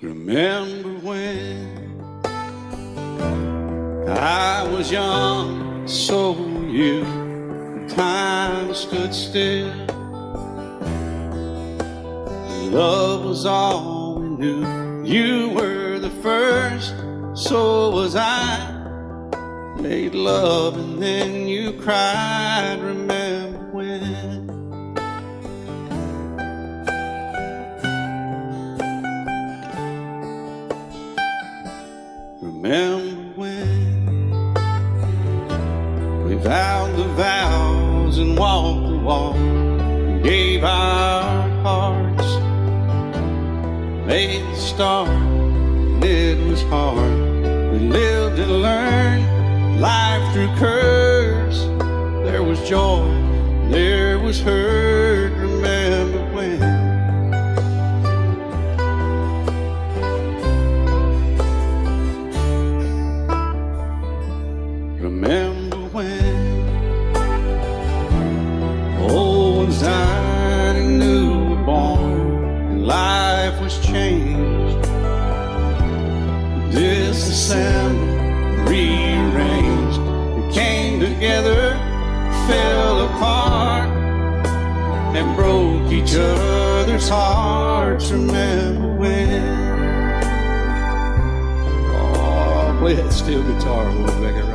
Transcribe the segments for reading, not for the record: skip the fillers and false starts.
Remember when I was young, so were you, and time stood still. Love was all we knew. You were the first, so was I. Made love and then you cried. Remember when? Remember when we vowed the vows and walked the walk and gave our hearts, made the start, and it was hard. We lived and learned life through curves. There was joy, there was hurt. Remember when? Remember when old ones died and new were born, and life was changed, disassembled, rearranged. We came together, fell apart, and broke each other's hearts. Remember when? Oh, play that steel guitar, we'll make it right.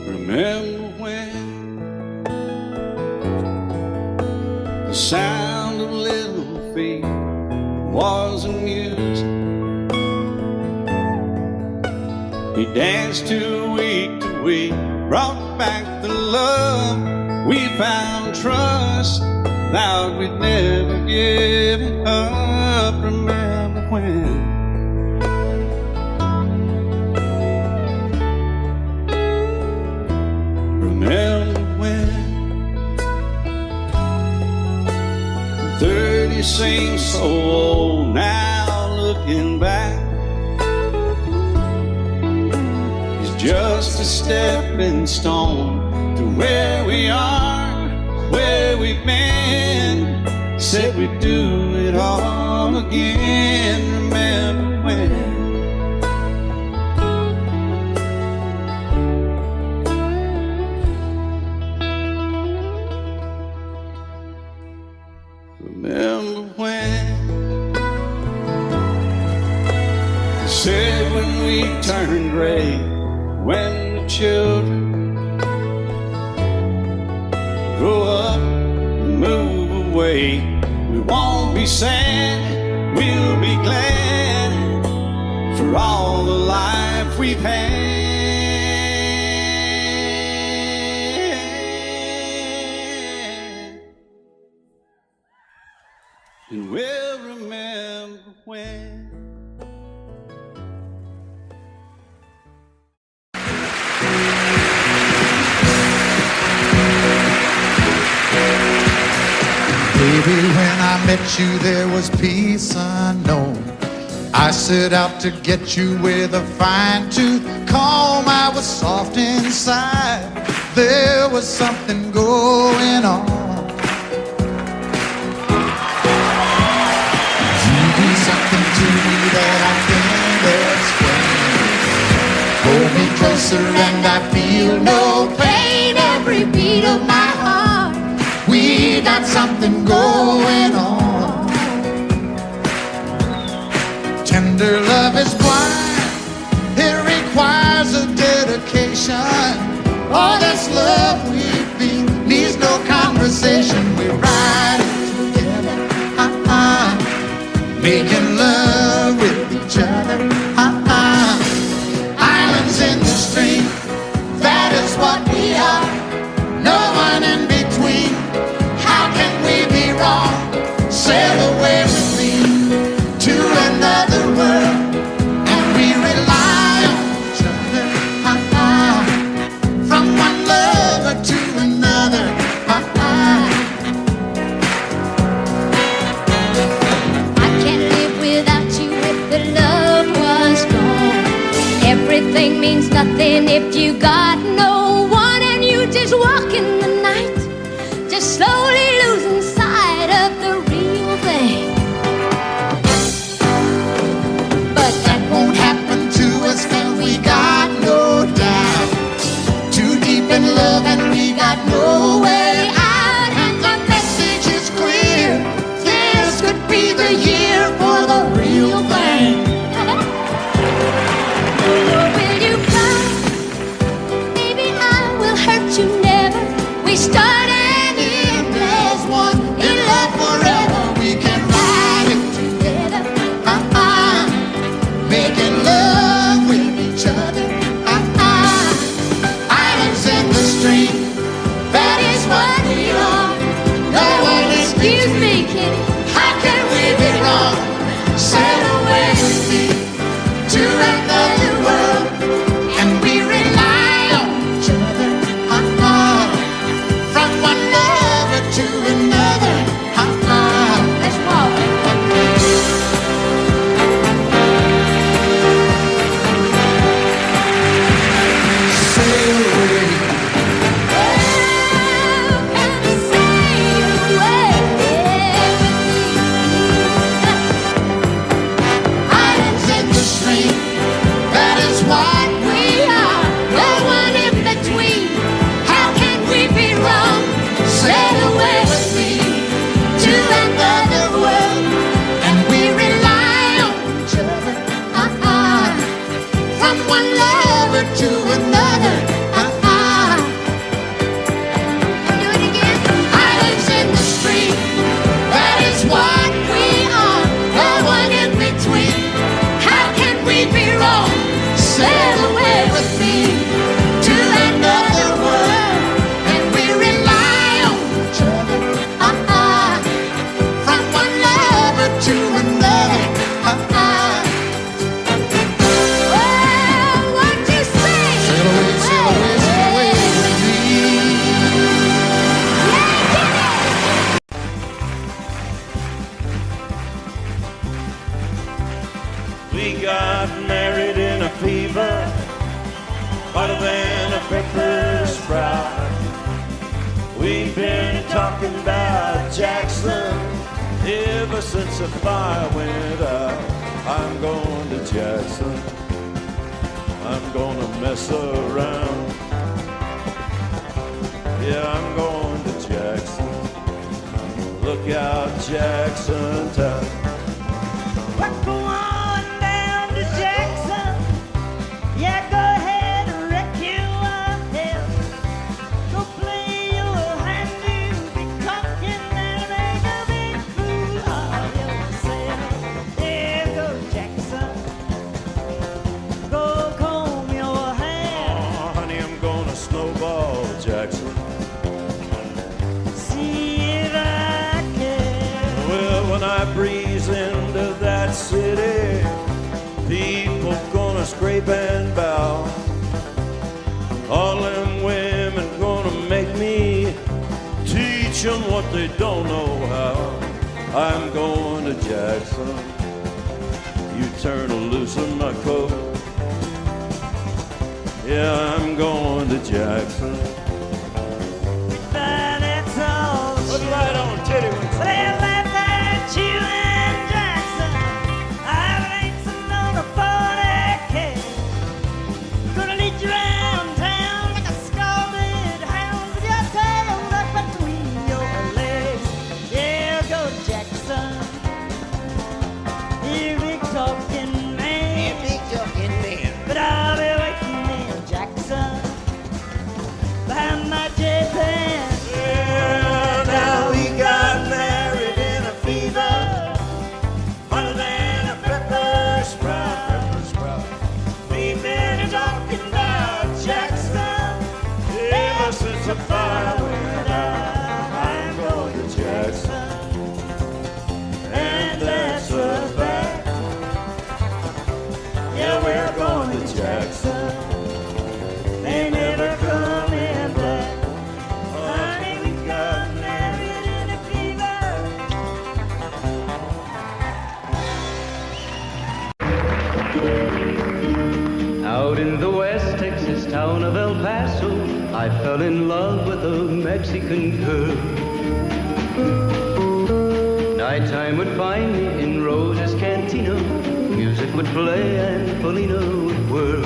Remember when the sound of little feet was amused? He danced to week, brought back the love. We found trust, vowed we'd never give it up. Remember when? Remember when 30 seems so old now, looking back. It's just a stepping stone to where we are, where we've been. Said we'd do it all again. Remember when? Remember when they said when we turned gray, when the children grow up and move away, we won't be sad, we'll be glad for all the life we've had. And we'll remember when. Baby, when I met you, there was peace unknown. I set out to get you with a fine-tooth comb. I was soft inside. There was something going on. Something to me that I can't explain. Hold me closer and I feel no pain. Every beat of my heart, we got something going on. Tender love is blind, it requires a dedication. All this love we feel needs no conversation. We ride it together, making love with each other. Islands in the stream, that is what we are. No one in between. How can we be wrong? Sail away. We've been talking about Jackson ever since the fire went out. I'm going to Jackson. I'm gonna mess around. Yeah, I'm going to Jackson. Look out, Jackson town. We're going down to Jackson. Yeah, go ahead and wreck your head. Go play your hand, you be talking and make a big fool of yourself. Yeah, go Jackson. Go comb your hair. Oh, honey, I'm gonna snowball Jackson. See if I can. Well, when I breeze into that city, people gonna scrape and bow. All them women gonna make me teach them what they don't know how. I'm going to Jackson. You turn loose in my coat. Yeah, I'm going to Jackson. But it's all Put it right on, titty wings. they laugh at you in Jackson. I ain't on a 40K. Gonna lead you around town like a scalded hound with your tail up between your legs. Yeah, go Jackson. You big talking man. But I'll be waiting in Jackson behind my jet band. Yeah, now we got married in a fever, hotter than a pepper sprout. We've been talking about Jackson ever since the fire went out. I'm going to Jackson, and that's a fact. Yeah, we're going to Jackson. They never coming back. Honey, we got married in a fever. Out in the West Texas town of El Paso, I fell in love with a Mexican girl. Nighttime would find me in Rose's Cantina. Music would play and Felina would whirl.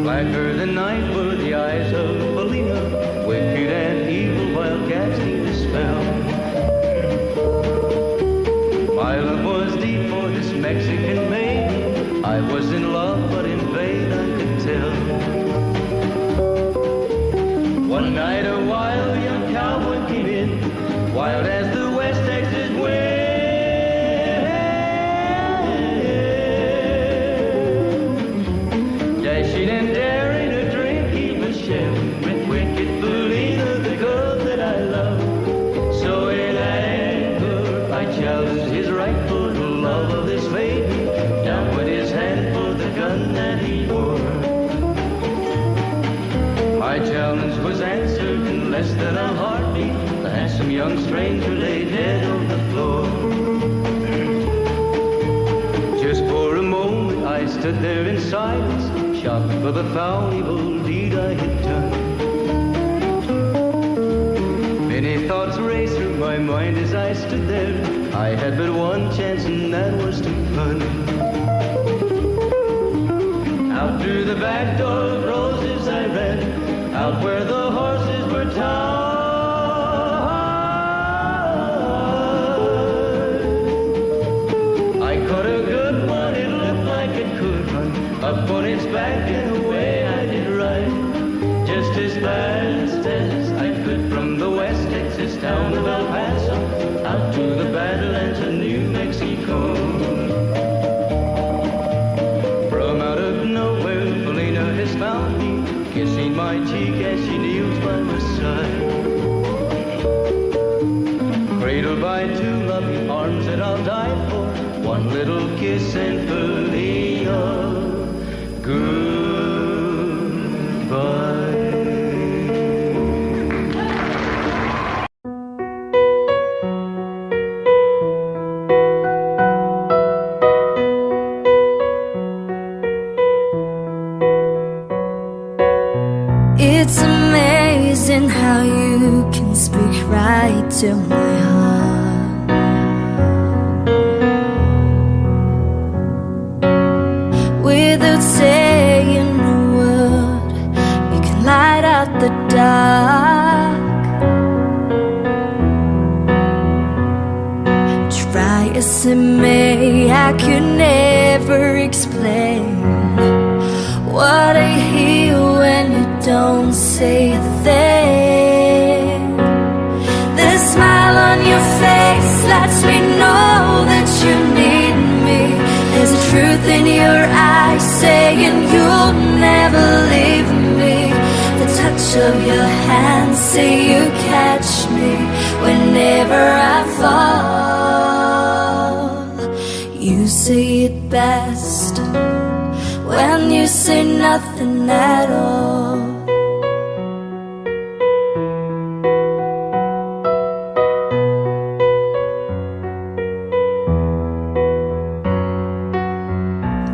Blacker than night were the eyes of Felina, wicked and evil while cats need a spell. My love was deep for this Mexican maid. I was in love, but in vain I could tell. One night a wild young cowboy came in, wild as the West Texas wind. Dashing and daring to drink, he was sharing with wicked Felina, the girl that I love. So in anger I challenged his right for the love of this maiden. Down went his hand for the gun that he wore. My challenge was answered in less than a heartbeat. The handsome young stranger lay dead on the floor. Just for a moment I stood there in silence, shocked for the foul evil deed I had done. Many thoughts raced through my mind as I stood there. I had but one chance and that was to run. Out through the back door of Roses I ran, out where the horses were tied. I caught a good one, it looked like it could run up on its back and away I did ride, just as fast as I could from the West Texas town of El Paso out to the Badlands of New Mexico. From out of nowhere, Felina has found me, kissing my cheek as she kneels by my side. Cradled by two loving arms that I'll die for, one little kiss and Felina, goodbye. It's a man right to my heart. Without saying a word, you can light out the dark. Try as it may, I could never explain what I hear when you don't say a thing. The smile on your face lets me know that you need me. There's a truth in your eyes saying you'll never leave me. The touch of your hand say you catch me whenever I fall. You say it best when you say nothing at all.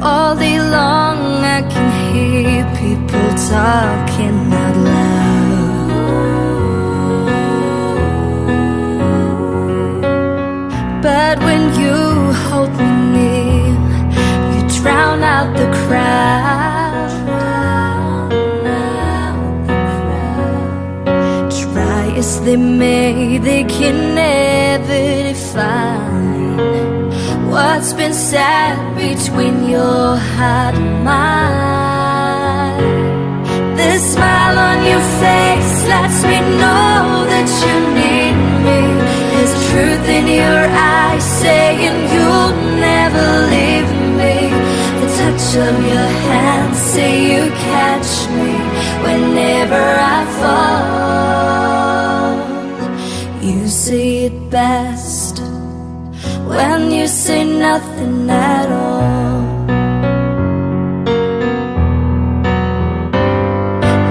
All day long I can hear people talking out loud, but when you hold me near, you drown out the crowd. Try as they may, they can never define what's been said between your heart and mine. The smile on your face lets me know that you need me. There's a truth in your eyes saying you'll never leave me. The touch of your hand say you catch me whenever I fall. You say it best when you say nothing at all.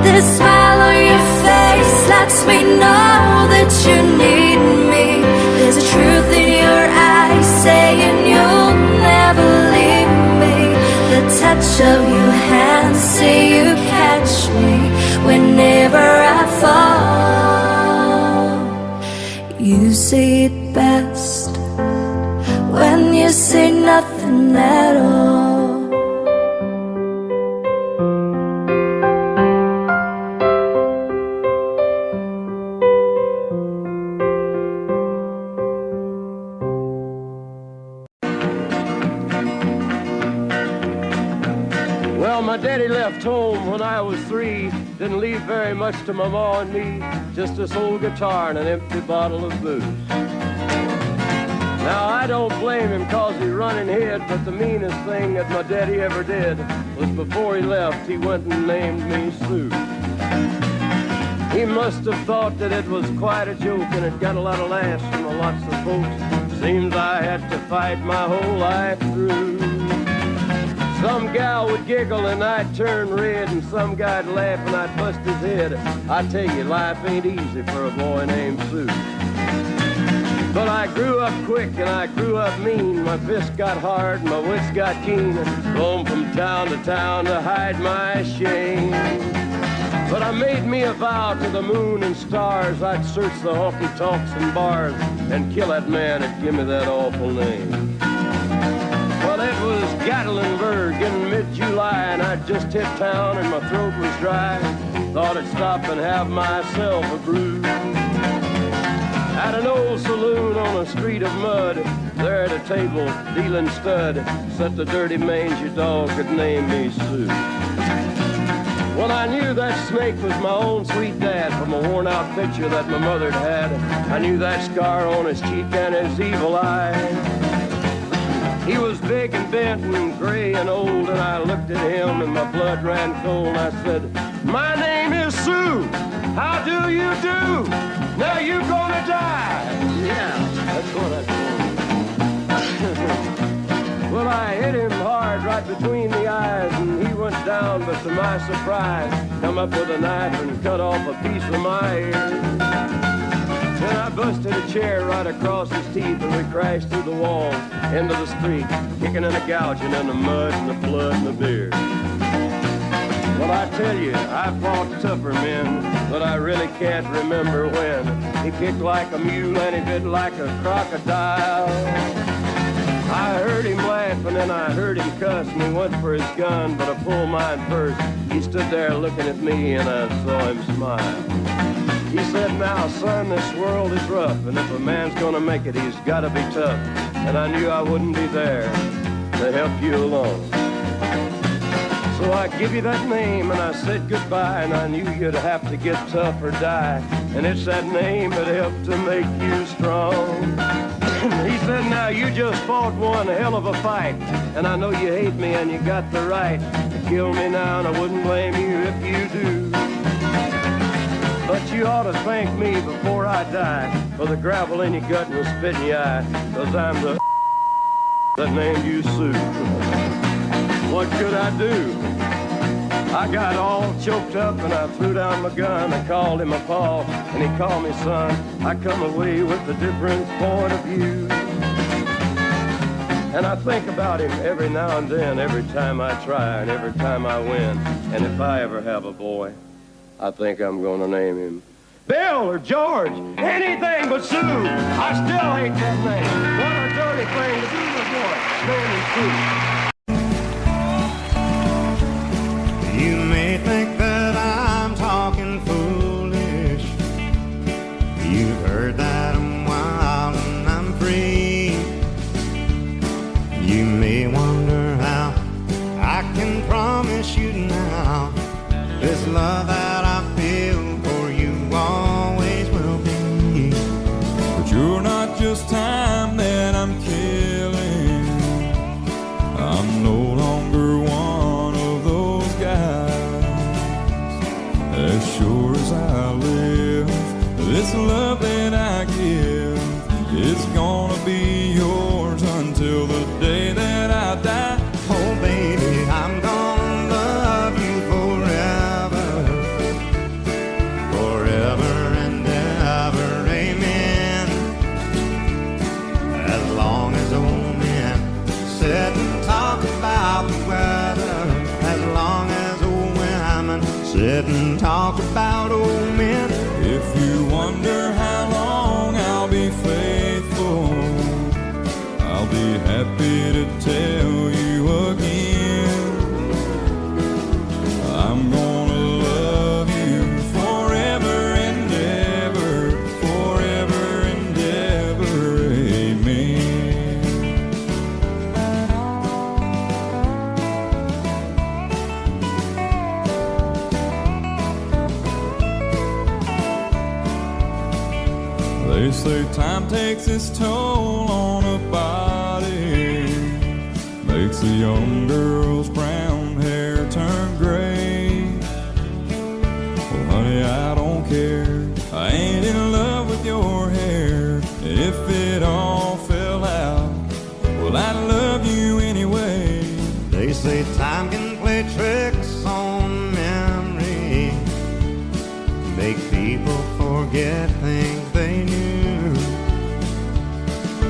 The smile on your face lets me know that you need me. There's a truth in your eyes saying you'll never leave me. The touch of your hand say you catch me whenever I fall. You say it best when you say nothing at all. Well, my daddy left home when I was 3. Didn't leave very much to my ma and me. Just this old guitar and an empty bottle of booze. Now, I don't blame him 'cause he running hid, but the meanest thing that my daddy ever did was before he left, he went and named me Sue. He must have thought that it was quite a joke, and it got a lot of laughs from lots of folks. Seems I had to fight my whole life through. Some gal would giggle and I'd turn red, and some guy'd laugh and I'd bust his head. I tell you, life ain't easy for a boy named Sue. But I grew up quick and I grew up mean. My fists got hard and my wits got keen. Roamed from town to hide my shame. But I made me a vow to the moon and stars, I'd search the honky-tonks and bars and kill that man that give me that awful name. Well, it was Gatlinburg in mid-July, and I'd just hit town and my throat was dry. Thought I'd stop and have myself a brew. At an old saloon on a street of mud, there at a table, dealing stud, sat the dirty mangy dog that named me Sue. Well, I knew that snake was my own sweet dad from a worn-out picture that my mother'd had. I knew that scar on his cheek and his evil eye. He was big and bent and gray and old, and I looked at him and my blood ran cold. I said, "My name is Sue. How do you do? Now you gonna die." Yeah, that's what I told him. Well, I hit him hard right between the eyes, and he went down, but to my surprise, come up with a knife and cut off a piece of my ear. Then I busted a chair right across his teeth, and we crashed through the walls into the street, kicking and a gouging in the mud and the blood and the beer. Well, I tell you, I fought tougher men. but I really can't remember when. He kicked like a mule and he bit like a crocodile. I heard him laugh and then I heard him cuss, and he went for his gun, but I pulled mine first. He stood there looking at me and I saw him smile. He said, now son, this world is rough, and if a man's gonna make it, he's gotta be tough. And I knew I wouldn't be there to help you along. So I give you that name and I said goodbye, and I knew you'd have to get tough or die. And it's that name that helped to make you strong. He said, now you just fought one hell of a fight, and I know you hate me and you got the right to kill me now, and I wouldn't blame you if you do. But you ought to thank me before I die for the gravel in your gut and the spit in your eye, 'cause I'm the that named you Sue. What could I do? I got all choked up and I threw down my gun. I called him a paw and he called me son. I come away with a different point of view. And I think about him every now and then, every time I try and every time I win. And if I ever have a boy, I think I'm gonna name him Bill or George, anything but Sue. I still hate that name. What a dirty thing to do with a boy, naming Sue. You may think that I'm talking foolish. You've heard that I'm wild and I'm free. You may wonder how I can promise you now this love that I feel for you always will be. But you're not just time that I'm killing. I'm no longer one of those guys. As sure as I live, this love that I give is gonna be yours until the day that I die. Oh baby, I'm gonna love you forever, forever and ever, amen. As long as old men sit and talk about the weather, as long as old women sit and talk about old men. If you wonder how long I'll be faithful, I'll be happy to tell you again. I'm gonna love you forever and ever, forever and ever, amen. They say time takes its toll on a body, makes a young girl's brown hair turn gray. Well, honey, I don't care. I ain't in love with your hair. If it all fell out, well, I'd love you anyway. They say time can play tricks on memory, make people forget things they knew.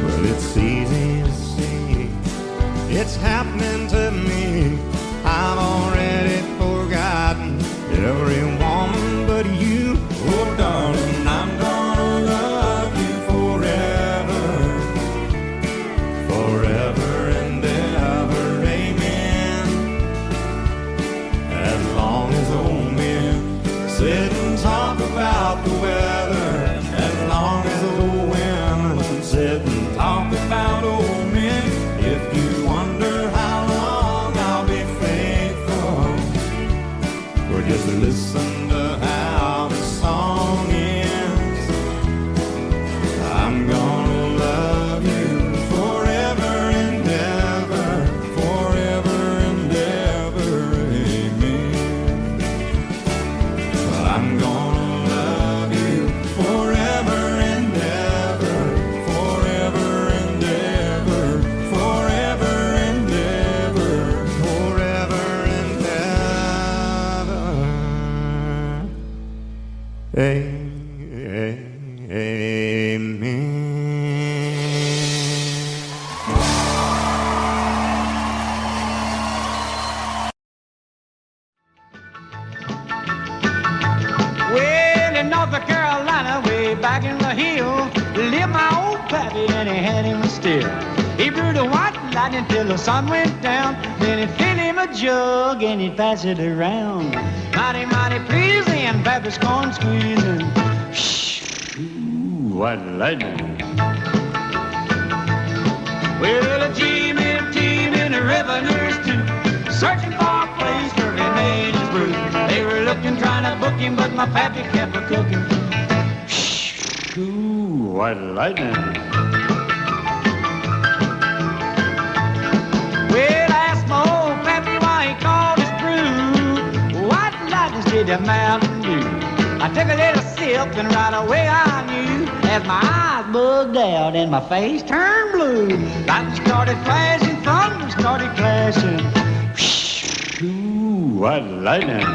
Well, it's easy to see, it's happening to me. I've already forgotten every woman but you. Oh, darling, I'm gonna love you forever, Forever and ever, amen. As long as old men sit and talk about the weather, as long as old women sit and talk about old men. If you wonder how long I'll be faithful, or just listen to how the song ends, I'm gonna love you forever and ever, forever and ever, amen. I'm gonna love you forever and ever, Forever and ever, forever and ever. forever and ever. Amen. Well, until the sun went down. Then he'd fill him a jug and he'd pass it around. Mighty, mighty pleasing, Baptist corn squeezing. Ooh, what lightning. Well, a Jimmy and Tim and the revenues too, searching for a place where he made his brew. They were looking, trying to book him, but my pappy kept a cooking. Ooh, what lightning. Well, I asked my old pappy why he called his brew What lightning did the Mountain Dew. I took a little sip and right away I knew, as my eyes bugged out and my face turned blue. Lightning started flashing, thunder started clashing. Ooh, what lightning.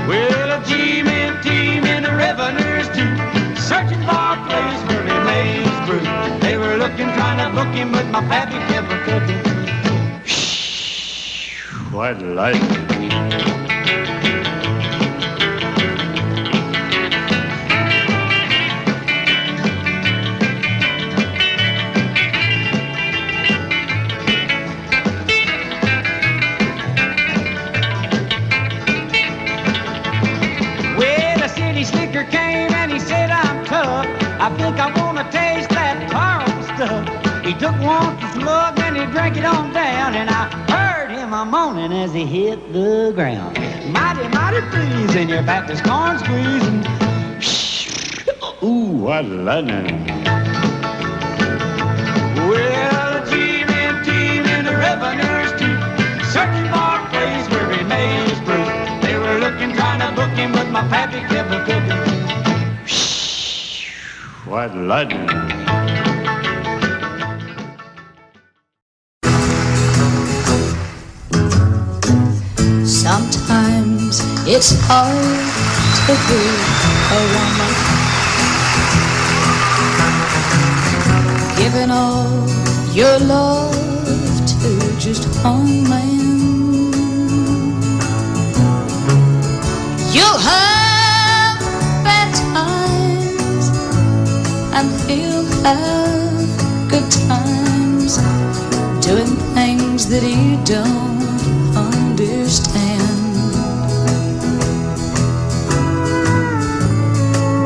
Well, a Jimmy and Tim and the revenues too, searching for a place where he made his brew. They were looking, trying to book him, but my pappy kept a cooking. What lightning. Came and he said, I'm tough. I think I want to taste that powerful stuff. He took one slug and he drank it on down, and I heard him a moaning as he hit the ground. Mighty, mighty pleasing, your Baptist corn squeezing. Ooh, what lightning. Well, Jimmy and Tim and the revenues too, searching for a place where he made his brew. They were looking, trying to book him, but my pappy kept a cooking. What lightning. Sometimes it's hard to be a woman, giving all your love to just one man. You'll have bad times and he'll have good times, doing things that he don't understand.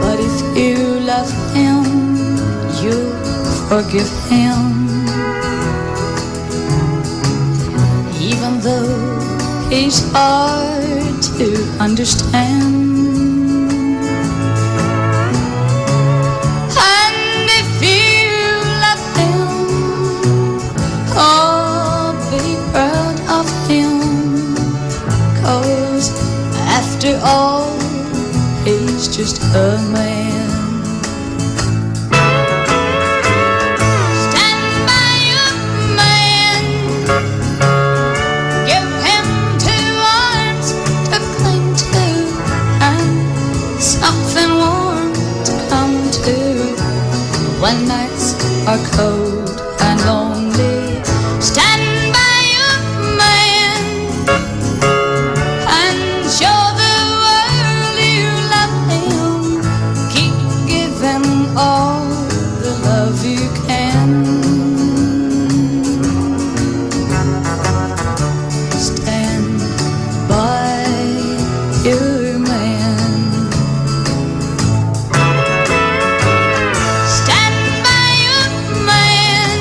But if you love him, you'll forgive him, even though he's hard to understand. And if you love him, oh, be proud of him, 'cause after all, he's just a man. Stand by your man, give him 2 arms to cling to, and something warm to come to when nights are cold and lonely. Stand by your man and show the world you love him. Keep giving all the love you can. Stand by your man. Stand by your man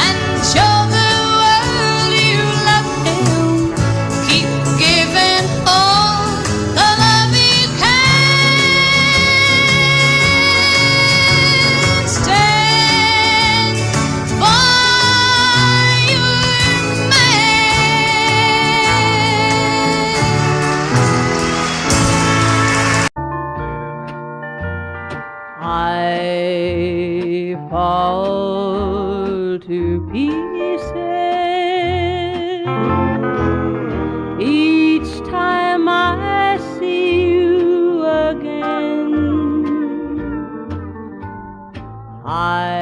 and show the world you love him. Keep giving all the love you can. Stand by your I fall to pieces each time I see you again. I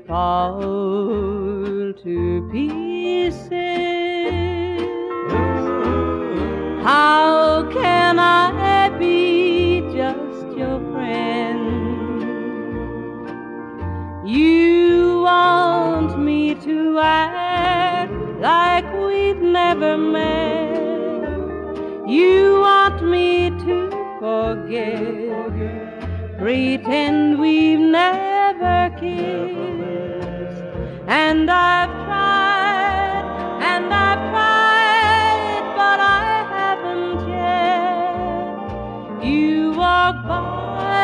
fall to pieces. How can I be just your friend never met. You want me to forget, pretend we've never kissed. And I've tried, but I haven't yet. You walk by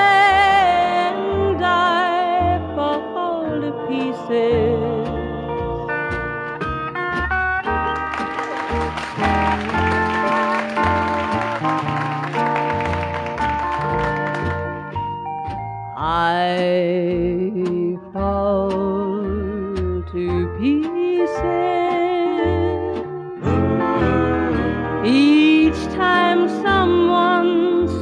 and I fall to pieces. I fall to pieces each time someone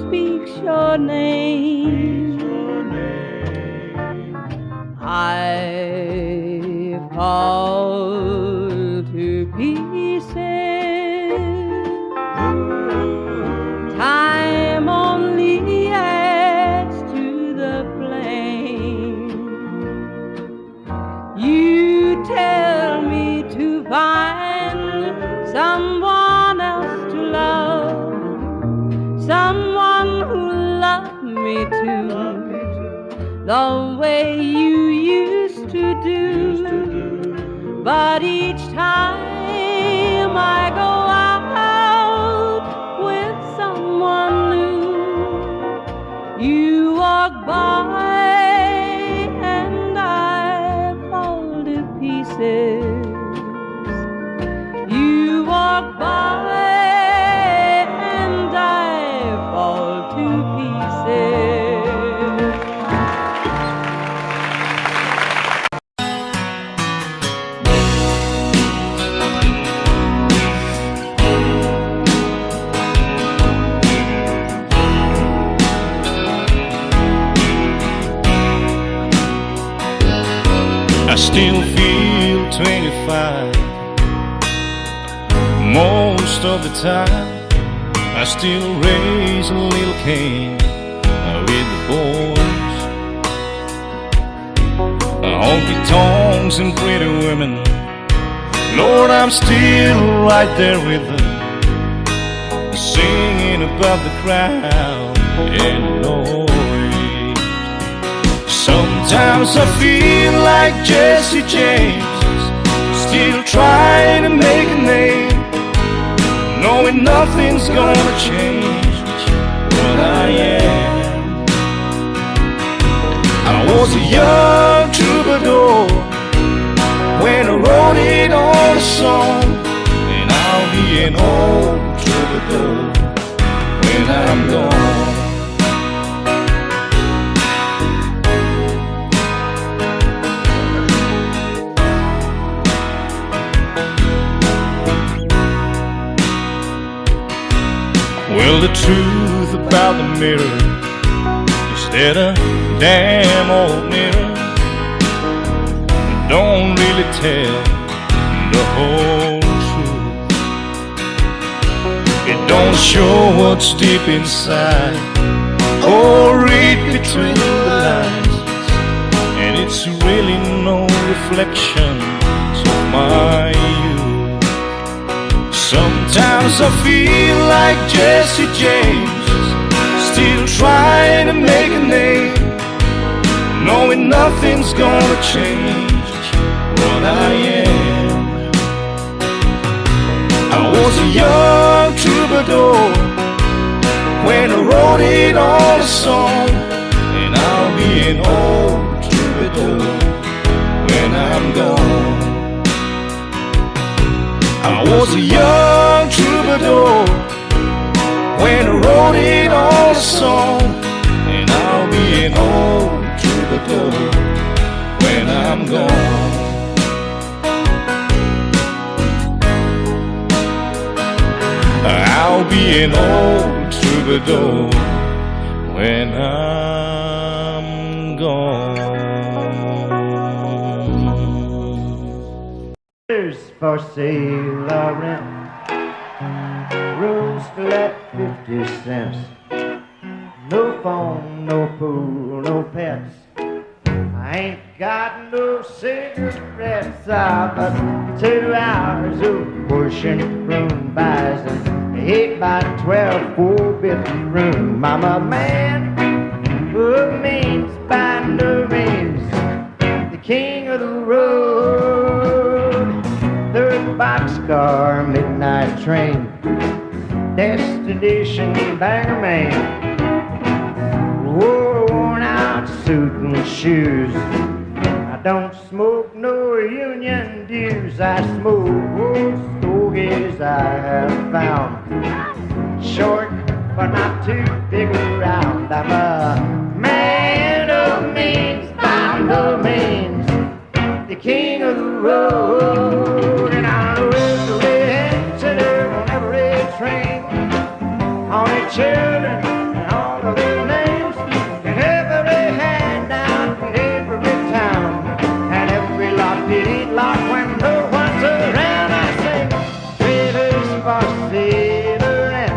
speaks your name. I fall to pieces. Time only adds to the flame. You tell me to find someone else to love, someone who loved me too, the way you used to do. But each time I go out with someone new, you walk by and I fall to pieces. You walk by and I fall to pieces. I still feel 25 most of the time. I still raise a little Cain with the boys. Honky tonks and pretty women, Lord, I'm still right there with them, singing above the crowd and noise. Sometimes I feel like Jesse James, still trying to make a name, knowing nothing's gonna change what I am. I was a young troubadour when I wrote it on a song, and I'll be an old troubadour when I'm gone. Well, the truth about the mirror is that a damn old mirror don't really tell the whole truth. It don't show what's deep inside or read between the lines, and it's really no reflection of my youth. Sometimes I feel like Jesse James, still trying to make a name, knowing nothing's gonna change what I am. I was a young troubadour when I wrote it on a song, and I'll be an old troubadour when I'm gone. I was a young troubadour when I wrote it on a song, and I'll be an old troubadour when I'm gone. I'll be an old troubadour when I'm gone. For sale or rent, rooms still at 50 cents. No phone, no pool, no pets. I ain't got no cigarettes. I've got 2 hours of pushing broom buys an 8 by 12 4-bit room. I'm a man who means by no means the king of the road. Third boxcar, midnight train, destination Bangor, Maine. Worn out suit and shoes. I don't smoke no union dues. I smoke old stogies I have found. Short but not too big around. I'm a man of means by no means the king of the road. And I know every antenna on every train, all the children and all of their names, and every hand down in every town, and every locked it ain't locked when no one's around. I sing traders for sailor and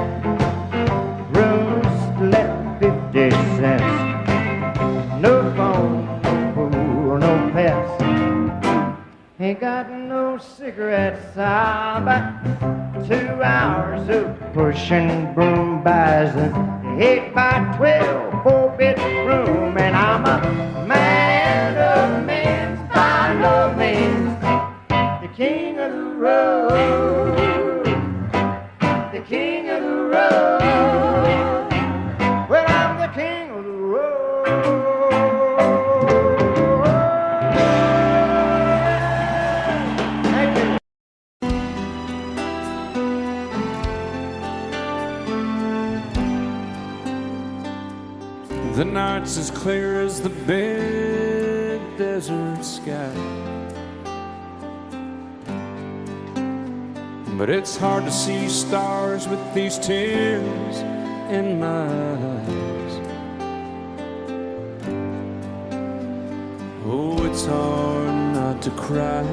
rooms left 50 cents. No phone, no pool, no pets. Ain't got no cigarettes. About 2 hours of pushing broom buys an 8 by 12 4-bit room. And I'm a man of means by no means the king of the road. The king of the road. Well, I'm the king of the road. The night's as clear as the big desert sky, but it's hard to see stars with these tears in my eyes. Oh, it's hard not to cry.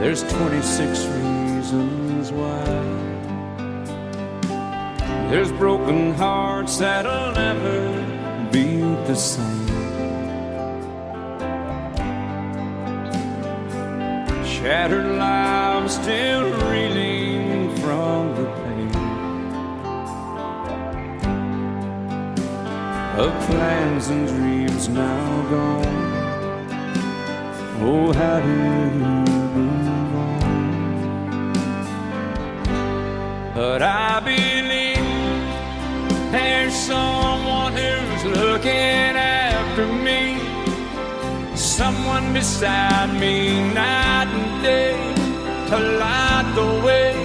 There's 26 reasons why. There's broken hearts that'll never be the same. Shattered lives still reeling from the pain of plans and dreams now gone. Oh, how do you move on? But I believe there's someone who's looking after me, someone beside me night and day to light the way.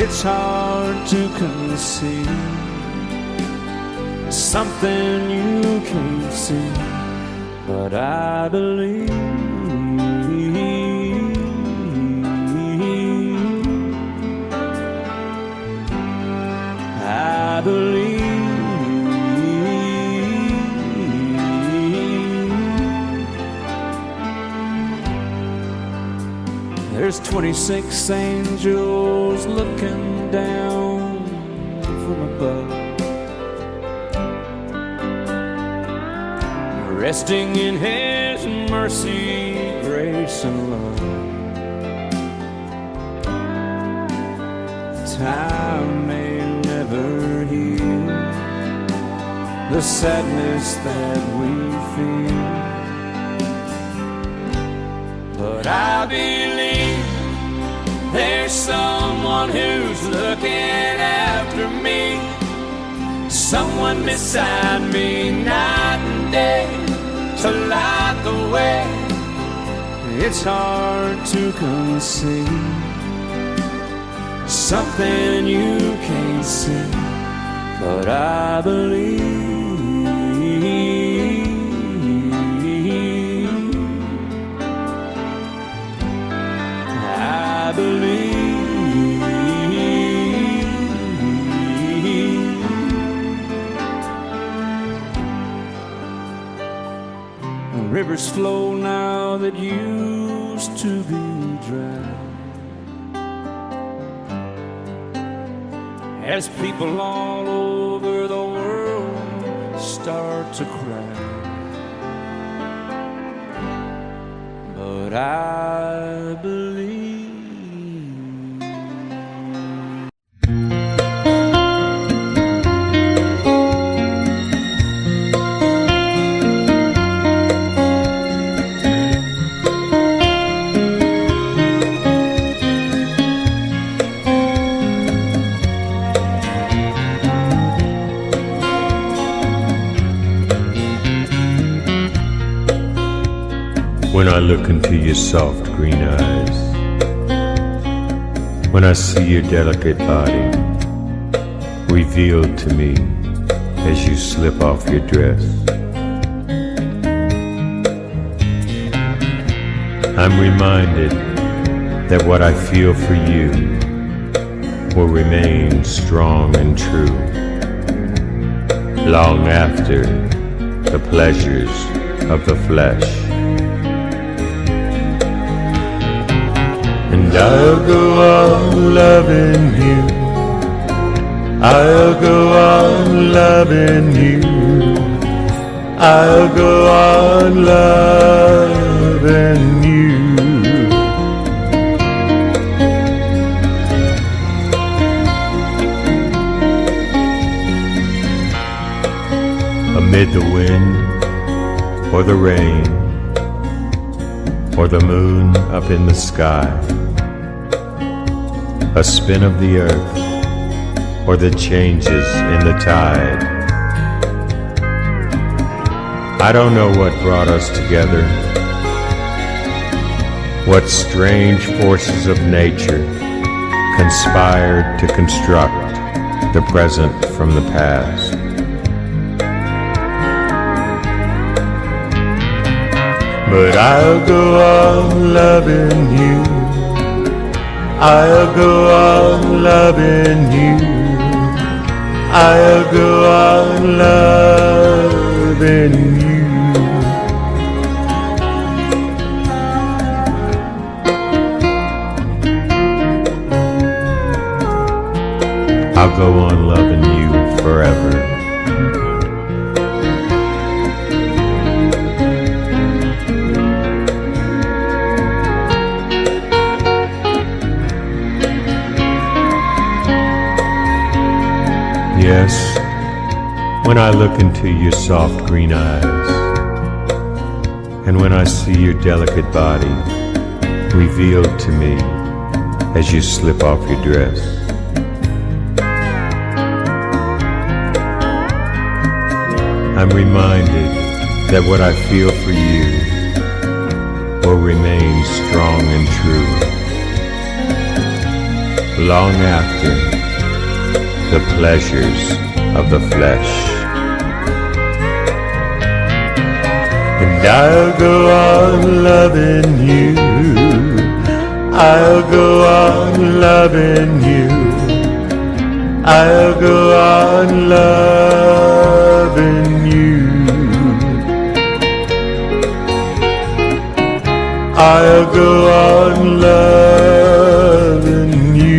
It's hard to conceive something you can't see, but I believe. I believe. There's 26 angels looking down from above, resting in His mercy, grace, and love. Time may never heal the sadness that we feel, but I believe there's someone who's looking after me, someone beside me night and day to light the way. It's hard to conceive something you can't see, but I believe. I believe. Rivers flow now that used to be dry, as people all over the world start to cry. But I believe. when I look into your soft green eyes, when I see your delicate body revealed to me as you slip off your dress. I'm reminded that what I feel for you will remain strong and true long after the pleasures of the flesh. And I'll go on loving you, I'll go on loving you, I'll go on loving you. Amid the wind or the rain or the moon up in the sky, a spin of the earth or the changes in the tide. I don't know what brought us together, what strange forces of nature conspired to construct the present from the past. But I'll go on loving you, I'll go on loving you, I'll go on loving you. I'll go on loving you forever. Yes, when I look into your soft green eyes, and when I see your delicate body revealed to me as you slip off your dress. I'm reminded that what I feel for you will remain strong and true long after the pleasures of the flesh. And I'll go on loving you, I'll go on loving you, I'll go on loving you, I'll go on loving you.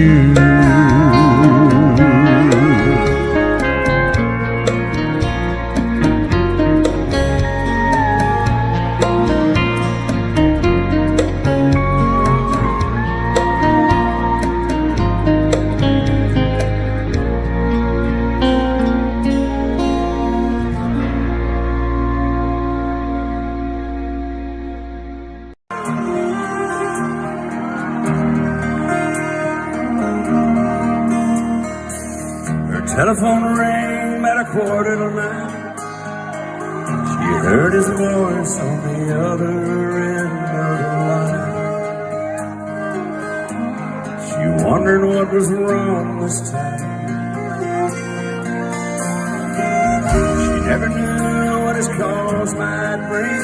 Telephone rang about 9:15. She heard his voice on the other end of the line. She wondered what was wrong this time. She never knew what his calls might bring.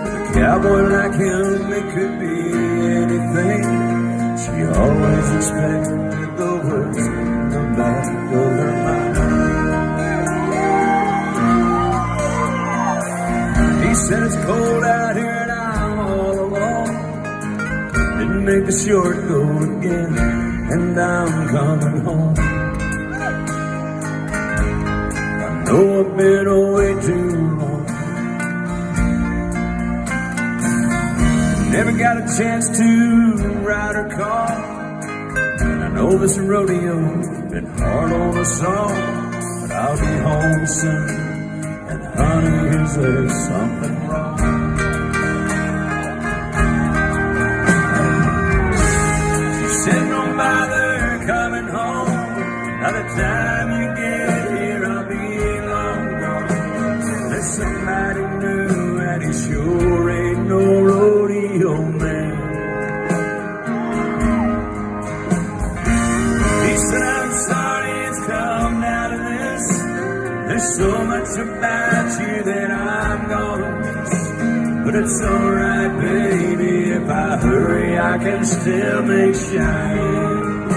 With a cowboy like him, it could be anything. She always expected the worst in the back of her mind. He said it's cold out here and I'm all alone. Didn't make the short go again, and I'm coming home. I know I've been away too long. Never got a chance to ride or call. I know this rodeo's been hard on us all, but I'll be home soon, and honey, is there something wrong? She said, don't bother coming home. By the time you get here, I'll be long gone. There's somebody new, and he sure ain't no rodeo. There's so much about you that I'm gonna miss, but it's alright, baby. If I hurry, I can still make shine.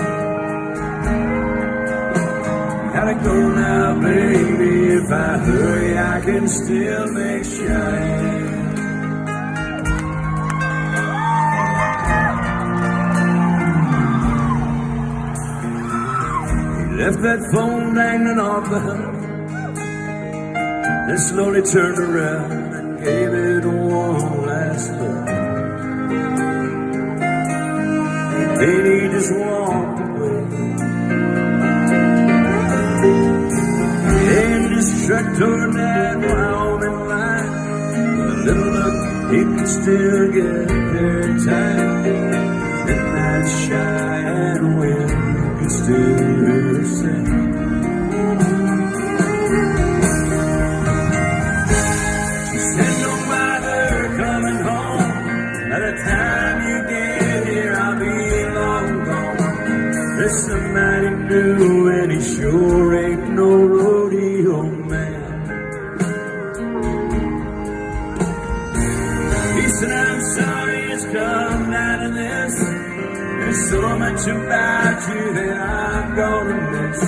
Gotta go now, baby. If I hurry, I can still make shine. Left that phone dangling off the hook, then slowly turned around and gave it one last look. Then he just walked away, and just trucked toward that Wyoming line. With a little luck, he could still get there in time. And that Cheyenne wind could still hear her sing. She said, don't bother coming home. By the time you get here, I'll be long gone. There's somebody new, and he sure ain't no rodeo man. He said, I'm sorry it's come down to this. There's so much about you that I'm gonna miss,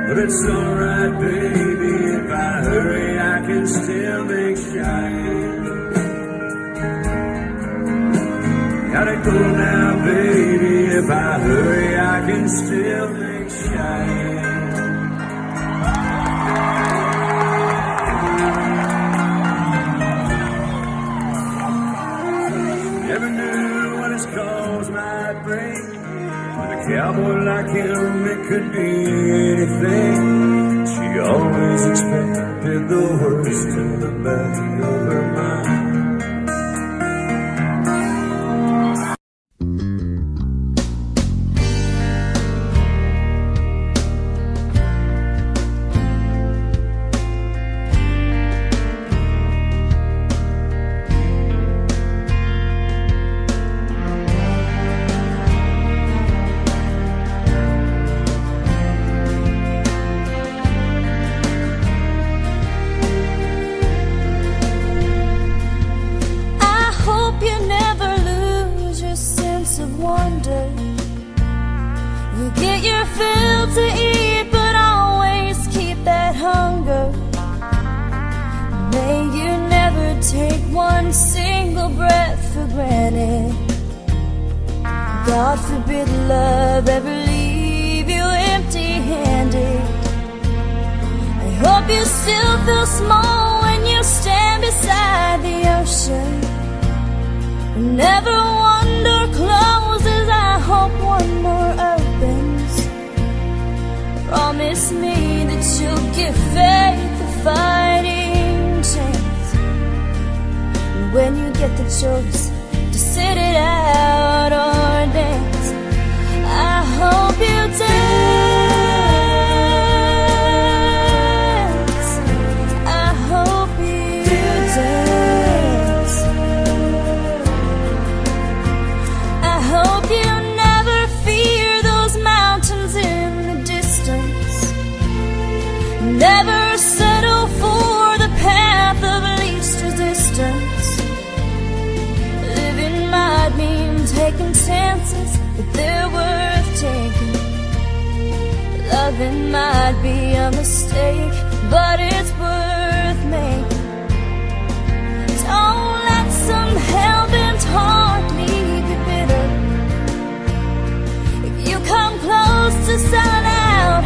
but it's alright, baby. If I hurry, I can still make shine. Gotta go now, baby. If I hurry, I can still make shine. Never knew what his cause might bring. With a cowboy like him, it could be anything. She always expected the worst in the back of her mind. You get your fill to eat, but always keep that hunger. May you never take one single breath for granted. God forbid love ever leave you empty-handed. I hope you still feel small when you stand beside the ocean. Never one door closes, I hope one more opens. Promise me that you'll give faith a fighting chance. And when you get the choice to sit it out or dance, I hope you dance. I hope you dance. I hope you never fear those mountains in the distance. Never settle for the path of least resistance. Living might mean taking chances, but they're worth taking. Loving might be a mistake, but it's worth making. Don't let some hell-bent heart leave you bitter. If you come close to selling out,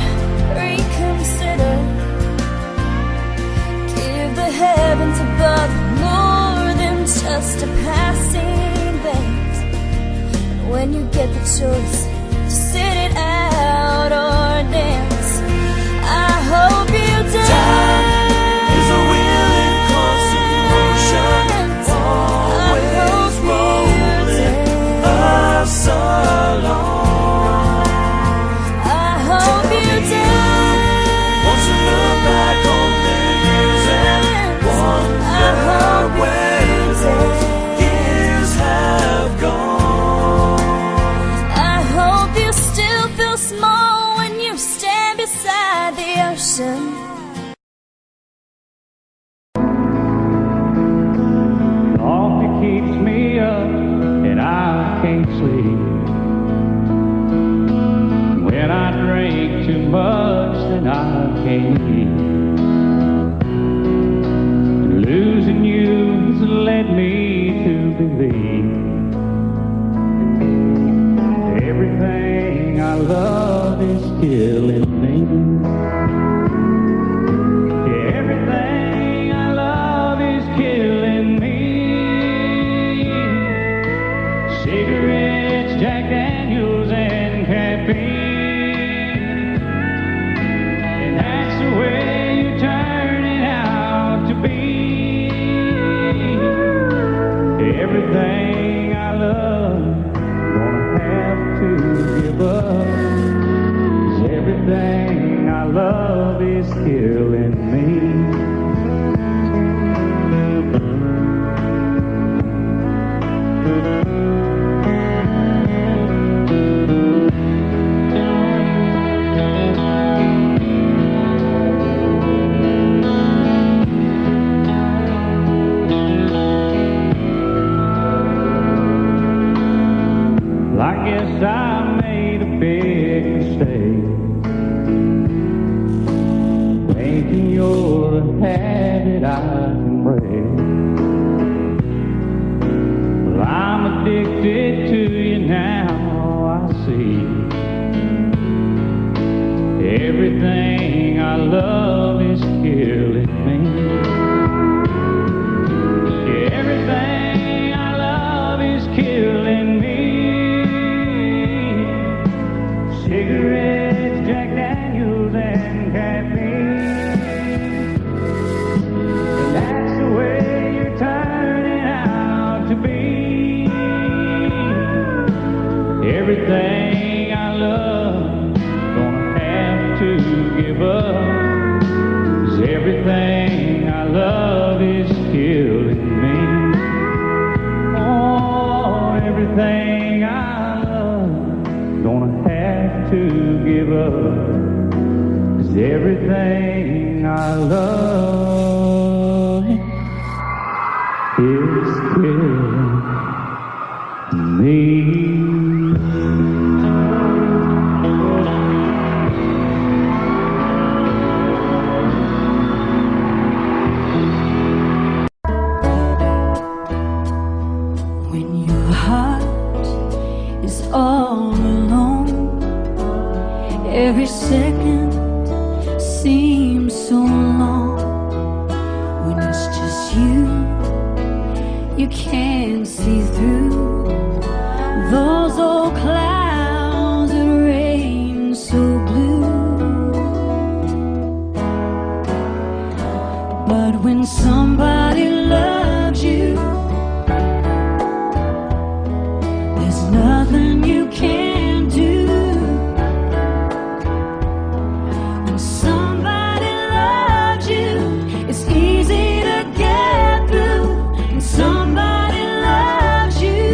reconsider. Give the heavens above more than just a passing glance. And when you get the choice to sit it out or dance, I hope you dance. Is a willing constant motion, always rolling us along. I hope you dance. Once you look back on the years and wonder where those years have gone. I hope you still feel small when you stand beside the ocean. need. And losing you has led me to believe everything I love is killing me. Everything I love is killing me. Cigarettes, Jack Daniels, and caffeine. And that's the way you're turning out to be. Everything I love, gonna have to give up. 'Cause everything I love is killing me. I guess I made a big mistake, thinking you're a habit I can break. Well, I'm addicted to you now, I see. Everything I love is killing me. Everything I love is killing me. Cigarettes, Jack Daniels, and caffeine. And that's the way you're turning out to be. Everything I love, gonna have to give up. 'Cause everything I love is killing me. Oh, everything I love, gonna have to give up. 'Cause everything I love is killing me. When your heart is all alone, every second seems so long. When it's just you, you can't see through those old clouds that rain so blue. But when somebody loves you, there's nothing you can't do. When somebody loves you, it's easy to get through. When somebody loves you,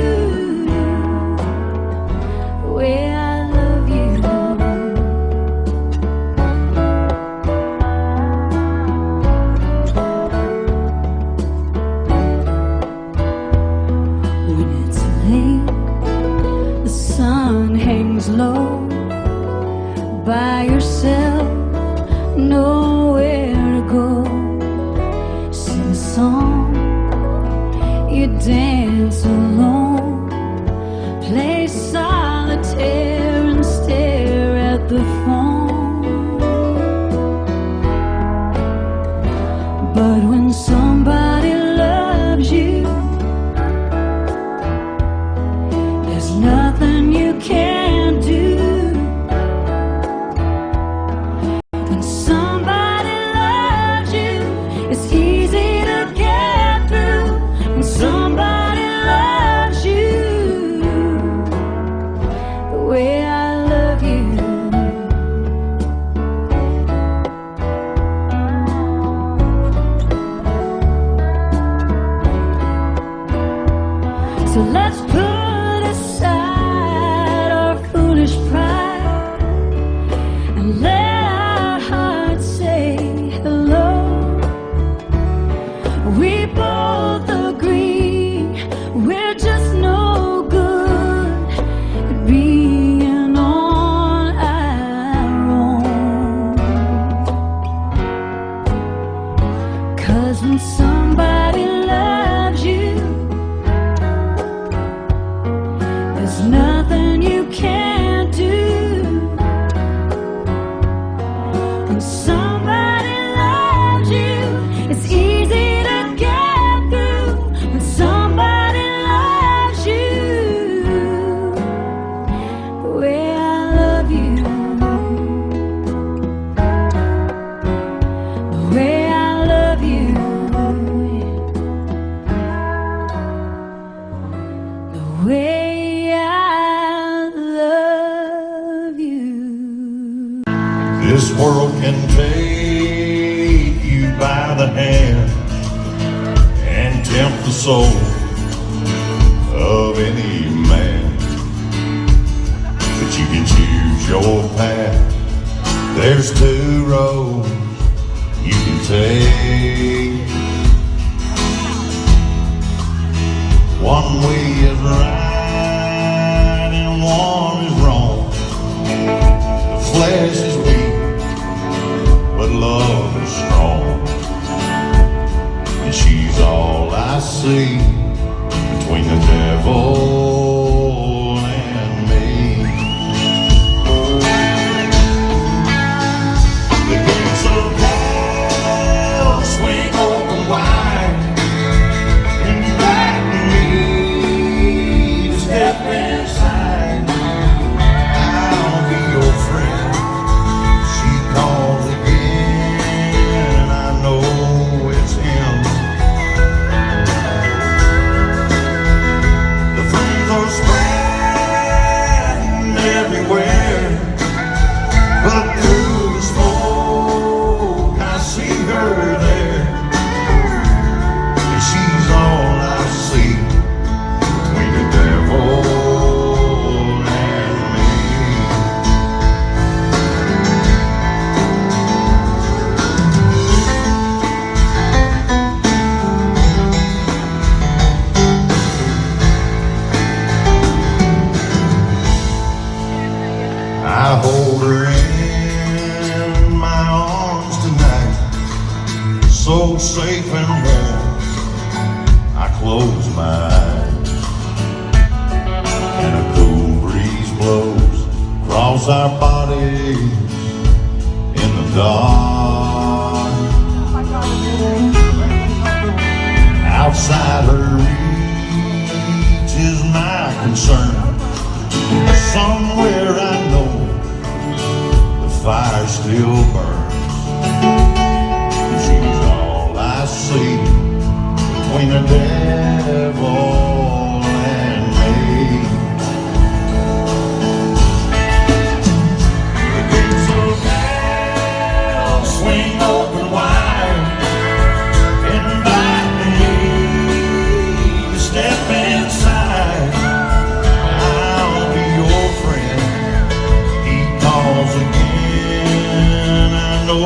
the way I love you. When it's late, the sun hangs low, by yourself, nowhere to go. Sing a song, you dance alone, play solitaire and stare at the phone. But when somebody loves you, there's nothing you can't do. When somebody This world can take you by the hand and tempt the soul of any man. But you can choose your path. There's two roads you can take. One way is right and one is wrong. The flesh is weak, but love is strong. And she's all I see between the devil and me. The gates of hell swing open wide, inviting me to step inside. I'll be your friend. She calls again, and I know it's him. The flames are spreading everywhere, but through the smoke I see her there, and she's all I see between the devil and me. I hold her in my arms tonight, so safe and warm. I close my eyes, and a cool breeze blows across our bodies in the dark. Outside her reach is my concern. Somewhere I know the fire still burns. She's all I see between the devil and me. The gates of hell swing open wide, inviting me to step inside. I'll be your friend. He calls again, I know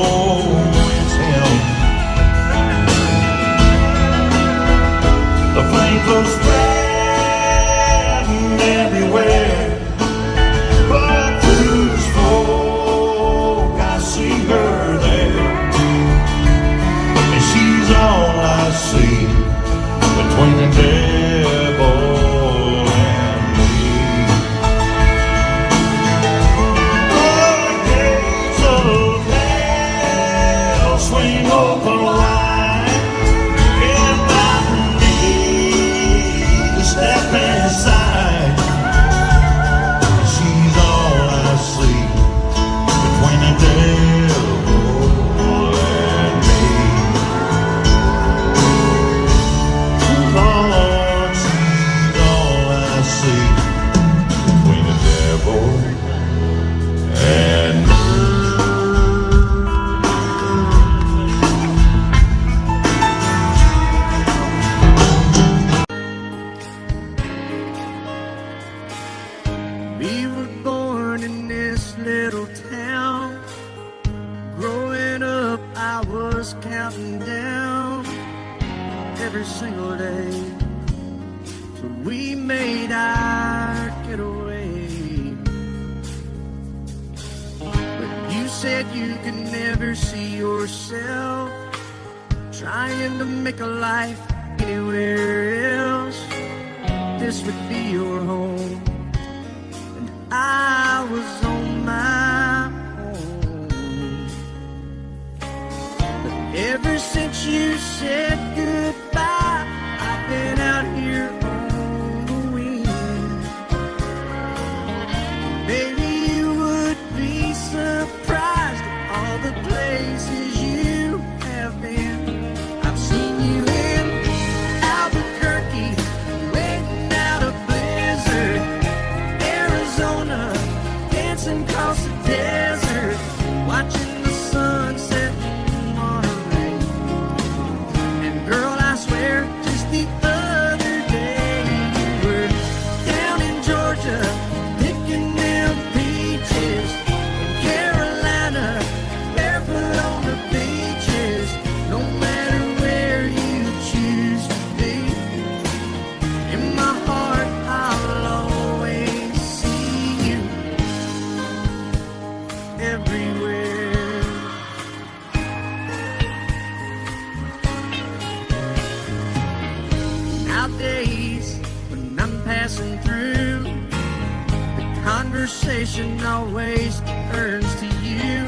it's him. The flames are spreading everywhere, but through the smoke I see her there, and she's all I see between the devil and me. The gates of hell swing open wide, inviting me to step inside. She's all I see between the devil and me. Lord, she's all I see between the devil and me. We were born in this little town. Growing up, I was counting down every single day till we made our getaway. But you said you could never see yourself trying to make a life anywhere else. This would be your home. I was on my own. But ever since you said goodbye, I've been out here on the wing. Maybe you would be surprised at all the places you have been. I've seen you in Albuquerque, waiting out a blizzard, Arizona, dancing across the desert, watching temptation always turns to you.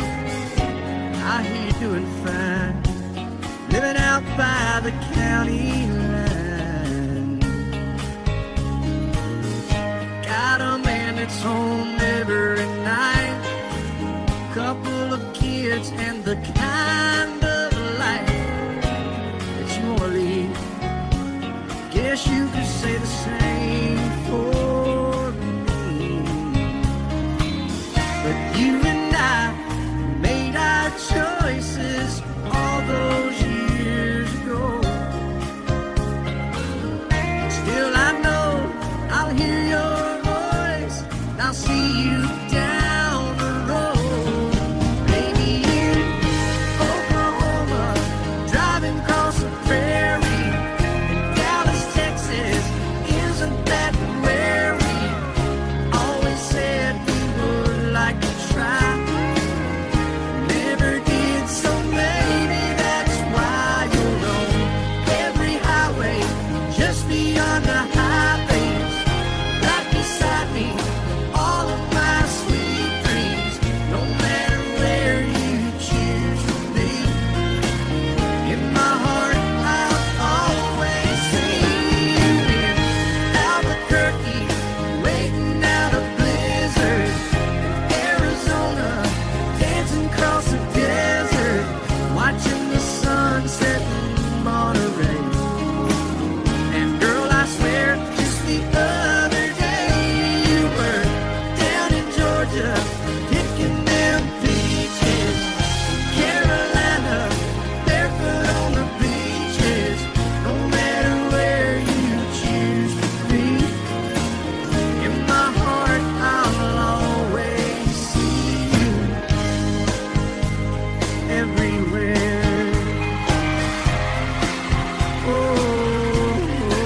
I hear you doing fine, living out by the county line. Got a man that's home every night, couple of kids and the kind of life that you wanna lead. Guess you could say the same for me. But you and I made our choices all those years ago. Still I know I'll hear your voice and I'll see you down the road. Baby, in Oklahoma, driving across the prairie, in Dallas, Texas, isn't that where we always said we would like to try? Never did, so maybe that's why you'll know every highway just beyond the highways, right beside me, all of my sweet dreams. No matter where you choose to be, in my heart I'll always see you. In Albuquerque, waiting out a blizzard, Arizona, dancing across the desert, watching the sunset in Monterey. And girl, I swear, just the other day you were down in Georgia, picking them peaches. Carolina, barefoot on the beaches. No matter where you choose to be, in my heart I'll always see you everywhere. Oh, oh, oh.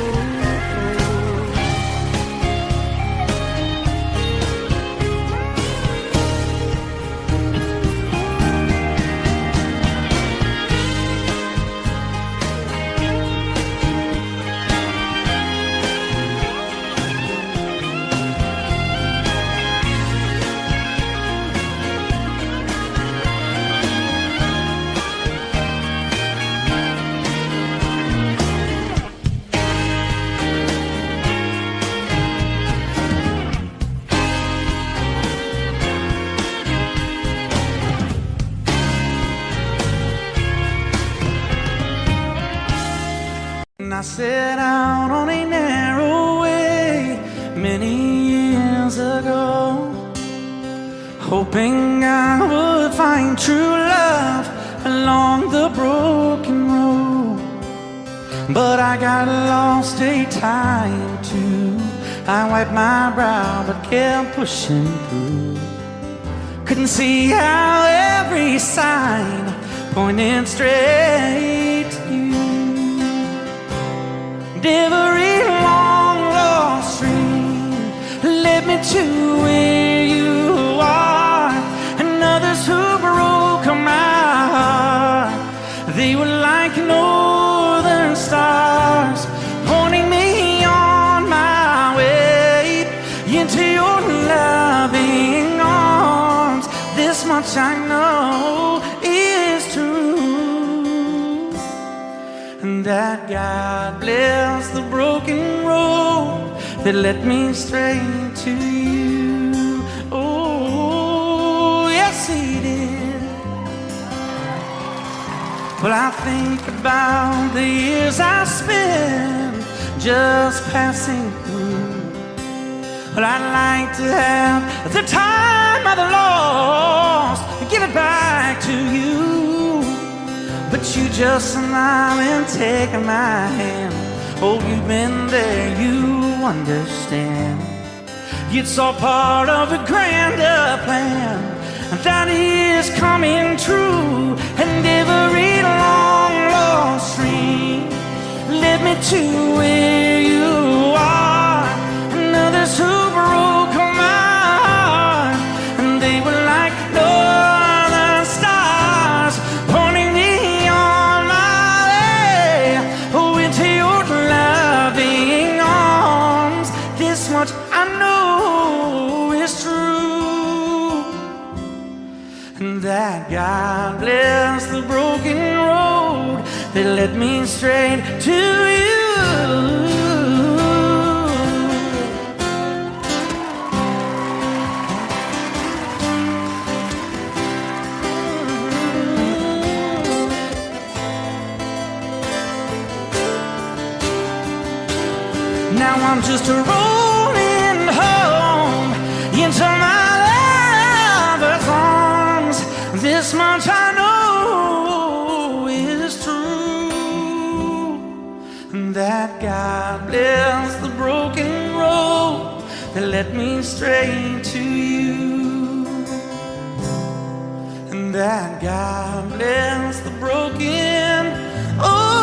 And I set out on a narrow way many years ago, hoping I would find true love along the broken road. But I got lost a time or two. I wiped my brow but kept pushing through. Couldn't see how every sign pointed straight to you. Every long lost dream led me to where you are, and others who broke my heart, they were like northern stars, pointing me on my way into your loving arms. This much I know is true, and that God bless the broken road that led me straight to you. Oh, yes, He did. Well, I think about the years I spent just passing through. Well, I'd like to have the time I've lost, give it back to you. But you just smile and take my hand. Oh, you've been there, you understand. It's all part of a grander plan that is coming true. And every long lost dream led me to where you are, and others who broke my heart, and they were like northern stars, pointing me on my way, oh, into your loving arms. This much I know is true. God bless the broken road that led me straight to you. Now I'm just rolling home into my lover's arms. This much I know is true, that God bless the broken road that led me straight to you, and that God bless the broken road.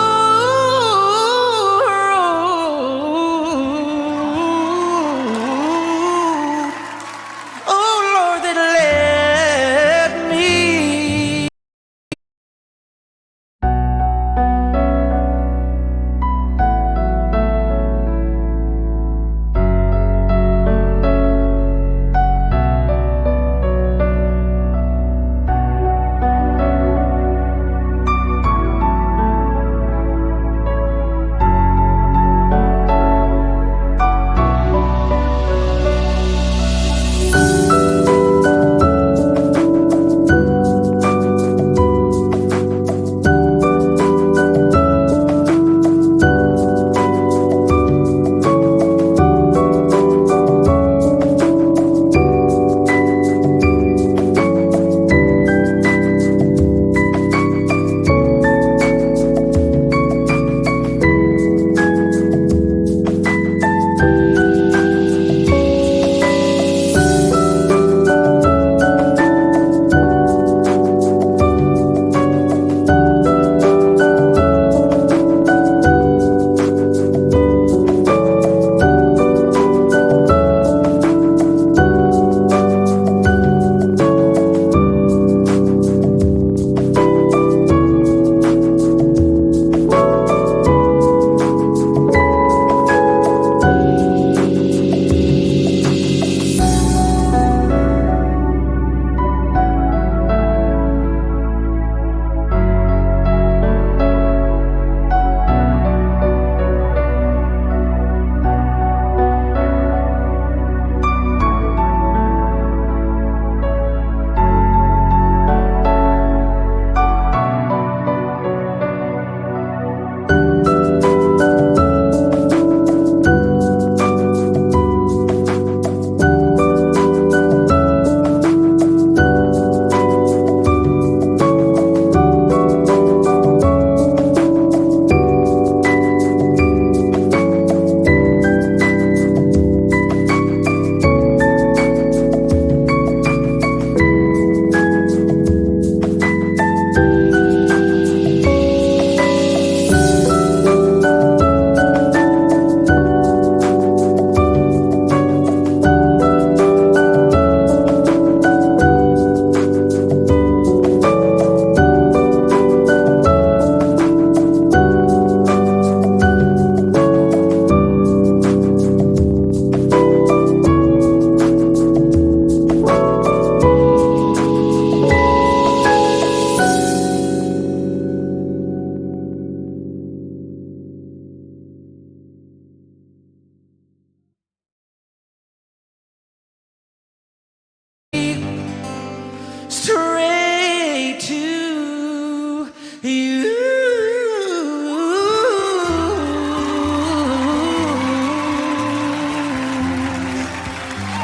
Straight to you.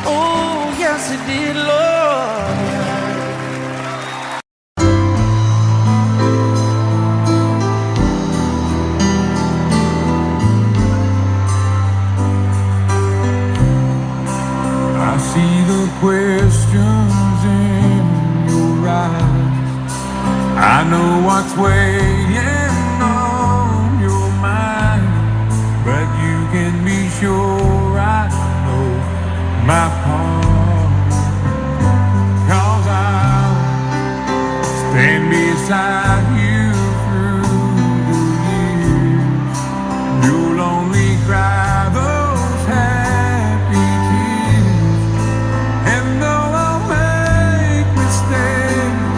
Oh, yes, it did, Lord. I see the questions in your eyes. I know what's weighing on your mind, but you can be sure I know my part. 'Cause I'll stand beside you through the years. You'll only cry those happy tears. And though I'll make mistakes,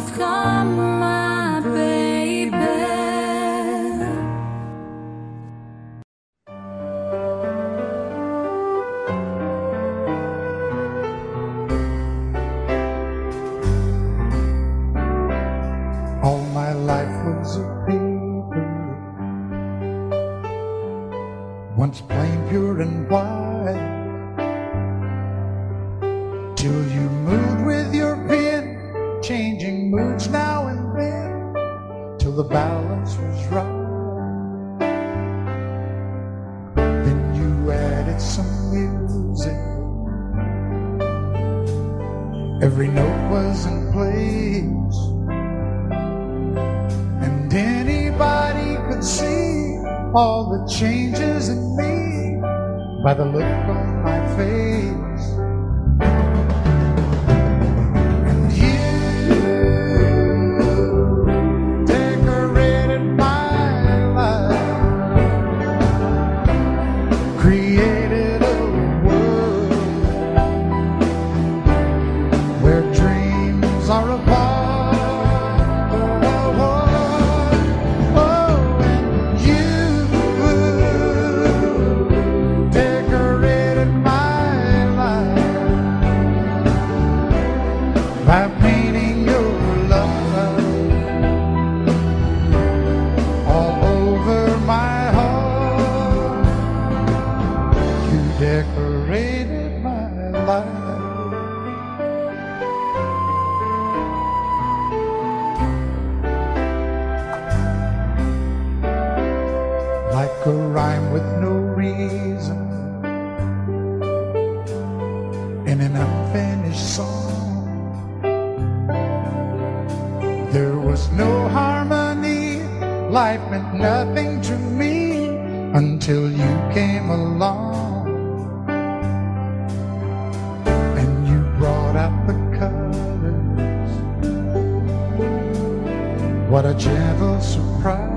you've come, my baby. All my life was a paper, once plain, pure, and white, till you moved with your pen, changing moods now and then, till the balance was right. Then you added some music, every note was in place, and anybody could see all the changes in me by the look on my face. And you decorated my life, created a world where dreams are apart. By painting your love all over my heart, you decorated my life. Like a rhyme with no reason in an unfinished song, there was no harmony, life meant nothing to me until you came along. And you brought out the colors, what a gentle surprise.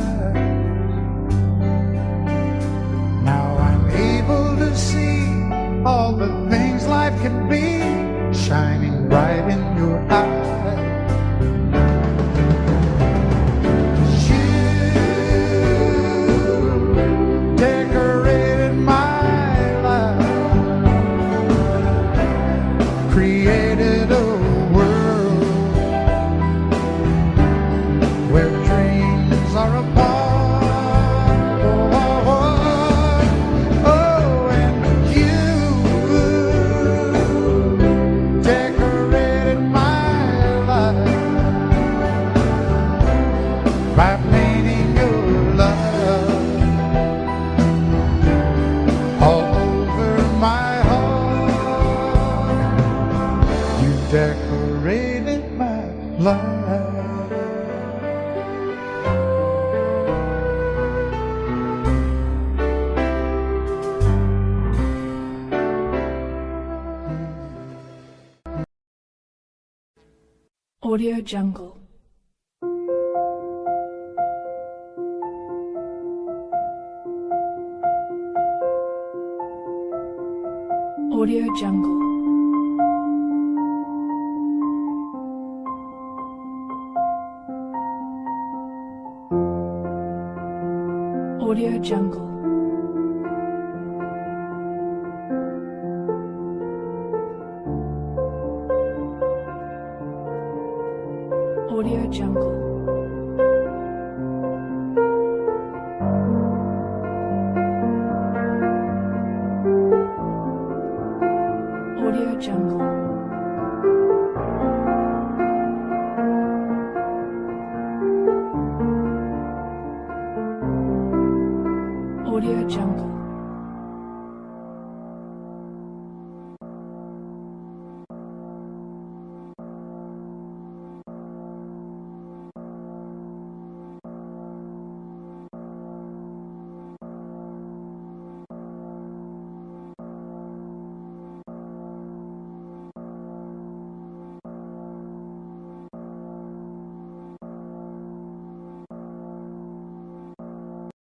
Now I'm able to see all the things life can be, shining bright in your eyes. Created a world where dreams are apart. Oh, and you decorated my life by painting your love all over my heart. You decorated my life. Audio Jungle. Audio Jungle. Audio Jungle. Audio Jungle. Audio Jungle. Audio Jungle.